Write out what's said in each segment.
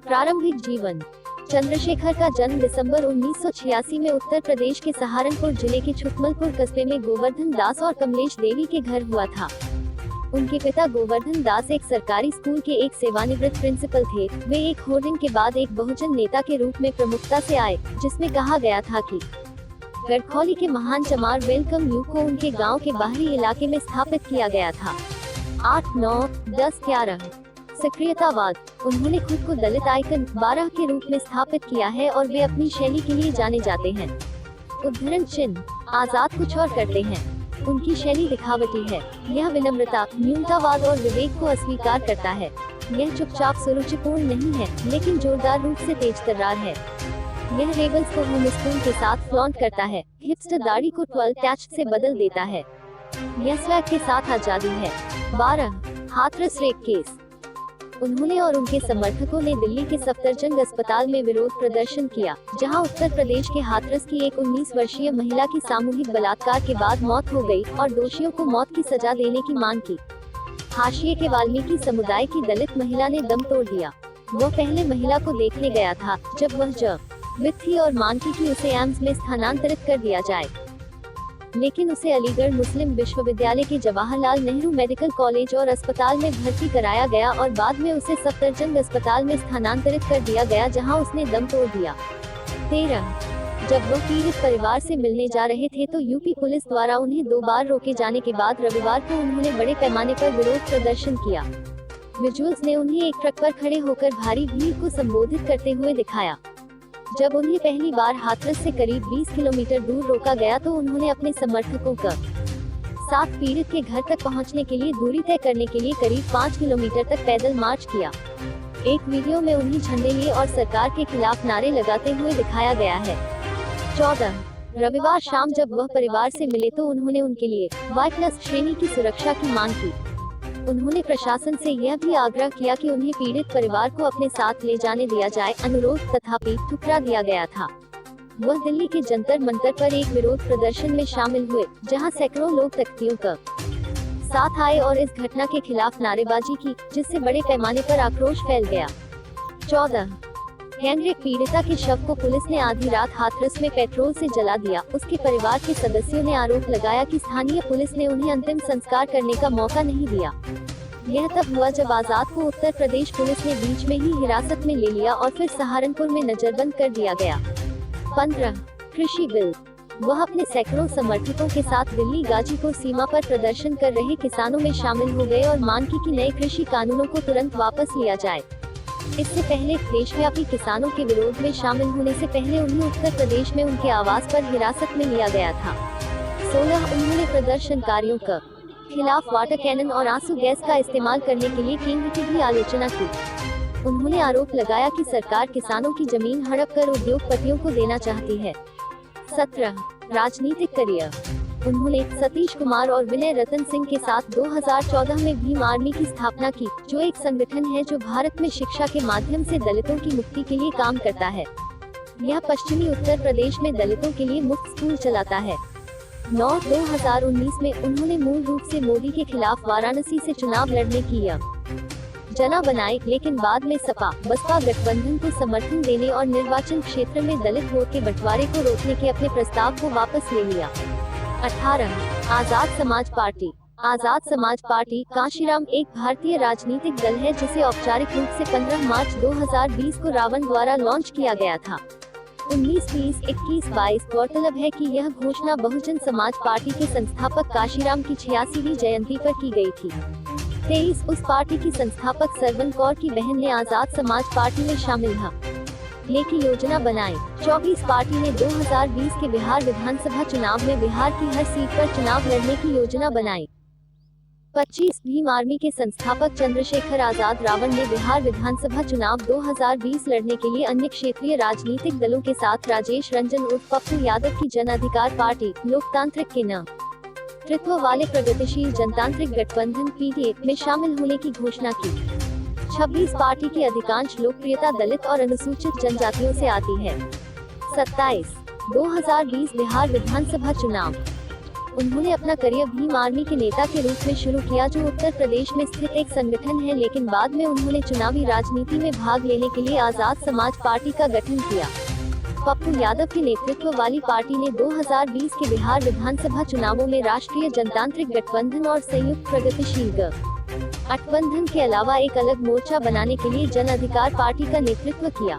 प्रारंभिक जीवन। चंद्रशेखर का जन्म दिसंबर 1986 में उत्तर प्रदेश के सहारनपुर जिले के छुटमलपुर कस्बे में गोवर्धन दास और कमलेश देवी के घर हुआ था। उनके पिता गोवर्धन दास एक सरकारी स्कूल के एक सेवानिवृत्त प्रिंसिपल थे। वे एक होर्डिंग के बाद एक बहुजन नेता के रूप में प्रमुखता से आए, जिसमें कहा गया था कि गढ़खौली के महान चमार वेलकम यू को उनके गांव के बाहरी इलाके में स्थापित किया गया था। 8, 9, 10, 11 सक्रियतावाद। उन्होंने खुद को दलित आइकन 12 के रूप में स्थापित किया है और वे अपनी शैली के लिए जाने जाते हैं। उद्धरण चिन्ह। आजाद कुछ और करते हैं। उनकी शैली दिखावटी है। यह विनम्रता, न्यूनतावाद और विवेक को अस्वीकार करता है। यह चुपचाप सुरुचिपूर्ण नहीं है, लेकिन जोरदार रूप से तेज तर्रार है। यह रेबल्स को होम स्कूल के साथ फ्लॉन्ट करता है। हिप्स्टर दाढ़ी को 12 टैच से बदल देता है। यह स्वैग के साथ आजादी है। 12 हाथरस रेप केस। उन्होंने और उनके समर्थकों ने दिल्ली के सफदरजंग अस्पताल में विरोध प्रदर्शन किया, जहां उत्तर प्रदेश के हाथरस की एक 19 वर्षीय महिला की सामूहिक बलात्कार के बाद मौत हो गई और दोषियों को मौत की सजा देने की मांग की। हाशिए के वाल्मीकि समुदाय की दलित महिला ने दम तोड़ दिया। वह पहले महिला को देखने गया था जब वह जीवित थी और मांग की उसे एम्स में स्थानांतरित कर दिया जाए, लेकिन उसे अलीगढ़ मुस्लिम विश्वविद्यालय के जवाहरलाल नेहरू मेडिकल कॉलेज और अस्पताल में भर्ती कराया गया और बाद में उसे सफदरजंग अस्पताल में स्थानांतरित कर दिया गया, जहां उसने दम तोड़ दिया। 13 जब वह पीड़ित परिवार से मिलने जा रहे थे तो यूपी पुलिस द्वारा उन्हें 2 बार रोके जाने के बाद रविवार को उन्होंने बड़े पैमाने पर विरोध प्रदर्शन किया। विजुअल्स ने उन्हें एक ट्रक पर खड़े होकर भारी भीड़ को संबोधित करते हुए दिखाया। जब उन्हें पहली बार हाथरस से करीब 20 किलोमीटर दूर रोका गया तो उन्होंने अपने समर्थकों के साथ पीड़ित के घर तक पहुंचने के लिए दूरी तय करने के लिए करीब 5 किलोमीटर तक पैदल मार्च किया। एक वीडियो में उन्हें झंडे लिए और सरकार के खिलाफ नारे लगाते हुए दिखाया गया है। 14 रविवार शाम जब वह परिवार से मिले तो उन्होंने उनके लिए Y+ श्रेणी की सुरक्षा की मांग की। उन्होंने प्रशासन से यह भी आग्रह किया कि उन्हें पीड़ित परिवार को अपने साथ ले जाने दिया जाए, अनुरोध तथापि ठुकरा दिया गया था। वह दिल्ली के जंतर मंतर पर एक विरोध प्रदर्शन में शामिल हुए, जहां सैकड़ों लोग तख्तियों के साथ आए और इस घटना के खिलाफ नारेबाजी की, जिससे बड़े पैमाने पर आक्रोश फैल गया। 14 गैंगरेप पीड़िता के शव को पुलिस ने आधी रात हाथरस में पेट्रोल से जला दिया। उसके परिवार के सदस्यों ने आरोप लगाया कि स्थानीय पुलिस ने उन्हें अंतिम संस्कार करने का मौका नहीं दिया। यह तब हुआ जब आजाद को उत्तर प्रदेश पुलिस ने बीच में ही हिरासत में ले लिया और फिर सहारनपुर में नजरबंद कर दिया गया। 15 कृषि बिल। वह अपने सैकड़ों समर्थकों के साथ दिल्ली गाजीपुर सीमा पर प्रदर्शन कर रहे किसानों में शामिल हो गए और मांग की कि नए कृषि कानूनों को तुरंत वापस लिया जाए। इससे पहले देशव्यापी किसानों के विरोध में शामिल होने से पहले उन्हें उत्तर प्रदेश में उनके आवास पर हिरासत में लिया गया था। 16 उन्होंने प्रदर्शनकारियों के खिलाफ वाटर कैनन और आंसू गैस का इस्तेमाल करने के लिए केंद्र की भी आलोचना की। उन्होंने आरोप लगाया कि सरकार किसानों की जमीन हड़प कर उद्योगपतियों को देना चाहती है। 17 राजनीतिक करियर। उन्होंने सतीश कुमार और विनय रतन सिंह के साथ 2014 में भीम आर्मी की स्थापना की, जो एक संगठन है जो भारत में शिक्षा के माध्यम से दलितों की मुक्ति के लिए काम करता है। यह पश्चिमी उत्तर प्रदेश में दलितों के लिए मुफ्त स्कूल चलाता है। 2019 में उन्होंने मूल रूप से मोदी के खिलाफ वाराणसी से चुनाव लड़ने की योजना बनाई, लेकिन बाद में सपा बसपा गठबंधन को समर्थन देने और निर्वाचन क्षेत्र में दलित वोट के बंटवारे को रोकने के अपने प्रस्ताव को वापस ले लिया। 18 आजाद समाज पार्टी। आजाद समाज पार्टी कांशीराम एक भारतीय राजनीतिक दल है जिसे औपचारिक रूप से 15 मार्च 2020 को रावण द्वारा लॉन्च किया गया था। 19, 20, 21, 22 गौरतलब है कि यह घोषणा बहुजन समाज पार्टी के संस्थापक कांशीराम की 86वीं जयंती पर की गई थी। 23 उस पार्टी की संस्थापक सरवन कौर की बहन ने आजाद समाज पार्टी में शामिल होने की योजना बनाई। 24 पार्टी ने 2020 के बिहार विधानसभा चुनाव में बिहार की हर सीट पर चुनाव लड़ने की योजना बनाई। 25 भीम आर्मी के संस्थापक चंद्रशेखर आजाद रावण ने बिहार विधानसभा चुनाव 2020 लड़ने के लिए अन्य क्षेत्रीय राजनीतिक दलों के साथ राजेश रंजन उर्फ पप्पू यादव की जन अधिकार पार्टी लोकतांत्रिक के नेतृत्व वाले प्रगतिशील जनतांत्रिक गठबंधन PDA में शामिल होने की घोषणा की। 26 पार्टी की अधिकांश लोकप्रियता दलित और अनुसूचित जनजातियों से आती है। 27 2020 बिहार विधानसभा चुनाव। उन्होंने अपना करियर भीम आर्मी के नेता के रूप में शुरू किया, जो उत्तर प्रदेश में स्थित एक संगठन है, लेकिन बाद में उन्होंने चुनावी राजनीति में भाग लेने के लिए आजाद समाज पार्टी का गठन किया। पप्पू यादव के नेतृत्व वाली पार्टी ने 2020 के बिहार विधानसभा चुनावों में राष्ट्रीय जनतांत्रिक गठबंधन और संयुक्त प्रगतिशील गठबंधन के अलावा एक अलग मोर्चा बनाने के लिए जन अधिकार पार्टी का नेतृत्व किया।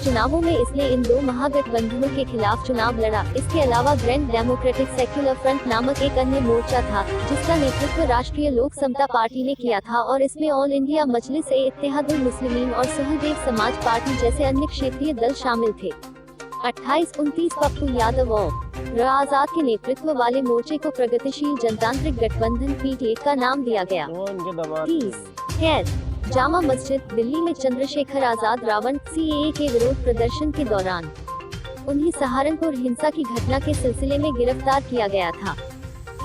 चुनावों में इसने इन दो महागठबंधनों के खिलाफ चुनाव लड़ा। इसके अलावा ग्रैंड डेमोक्रेटिक सेक्युलर फ्रंट नामक एक अन्य मोर्चा था, जिसका नेतृत्व राष्ट्रीय लोक समता पार्टी ने किया था और इसमें ऑल इंडिया मजलिस ए इत्तेहादुल मुस्लिमीन और सहदेव समाज पार्टी जैसे अन्य क्षेत्रीय दल शामिल थे। 28-29 पप्पू यादव और आजाद के नेतृत्व वाले मोर्चे को प्रगतिशील जनतांत्रिक गठबंधन PTA का नाम दिया गया। 30 जामा मस्जिद दिल्ली में चंद्रशेखर आजाद रावण CAA के विरोध प्रदर्शन के दौरान उन्हें सहारनपुर हिंसा की घटना के सिलसिले में गिरफ्तार किया गया था।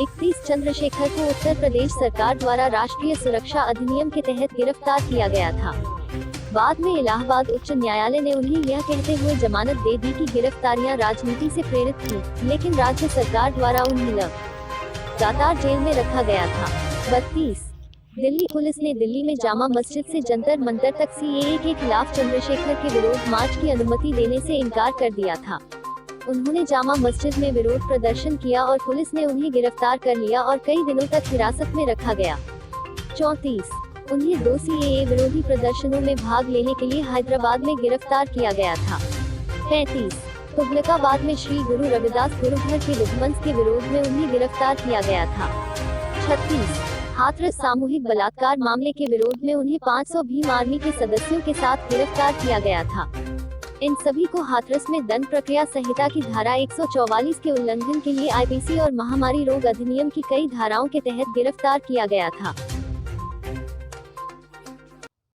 31 चंद्रशेखर को उत्तर प्रदेश सरकार द्वारा राष्ट्रीय सुरक्षा अधिनियम के तहत गिरफ्तार किया गया था। बाद में इलाहाबाद उच्च न्यायालय ने उन्हें यह कहते हुए जमानत दे दी कि गिरफ्तारियां राजनीति से प्रेरित थी, लेकिन राज्य सरकार द्वारा उन्हें लगातार जेल में रखा गया था। 32 दिल्ली पुलिस ने दिल्ली में जामा मस्जिद से जंतर मंतर तक CAA के खिलाफ चंद्रशेखर के विरोध मार्च की अनुमति देने से इनकार कर दिया था। उन्होंने जामा मस्जिद में विरोध प्रदर्शन किया और पुलिस ने उन्हें गिरफ्तार कर लिया और कई दिनों तक हिरासत में रखा गया। 34 उन्हें 2 CAA विरोधी प्रदर्शनों में भाग लेने के लिए हैदराबाद में गिरफ्तार किया गया था। 35 तुगलकाबाद में श्री गुरु रविदास गुरुघर के विध्वंस के विरोध में उन्हें गिरफ्तार किया गया था। 36 हाथरस सामूहिक बलात्कार मामले के विरोध में उन्हें 500 भीम आर्मी के सदस्यों के साथ गिरफ्तार किया गया था। इन सभी को हाथरस में दंड प्रक्रिया संहिता की धारा 144 के उल्लंघन के लिए IPC और महामारी रोग अधिनियम की कई धाराओं के तहत गिरफ्तार किया गया था।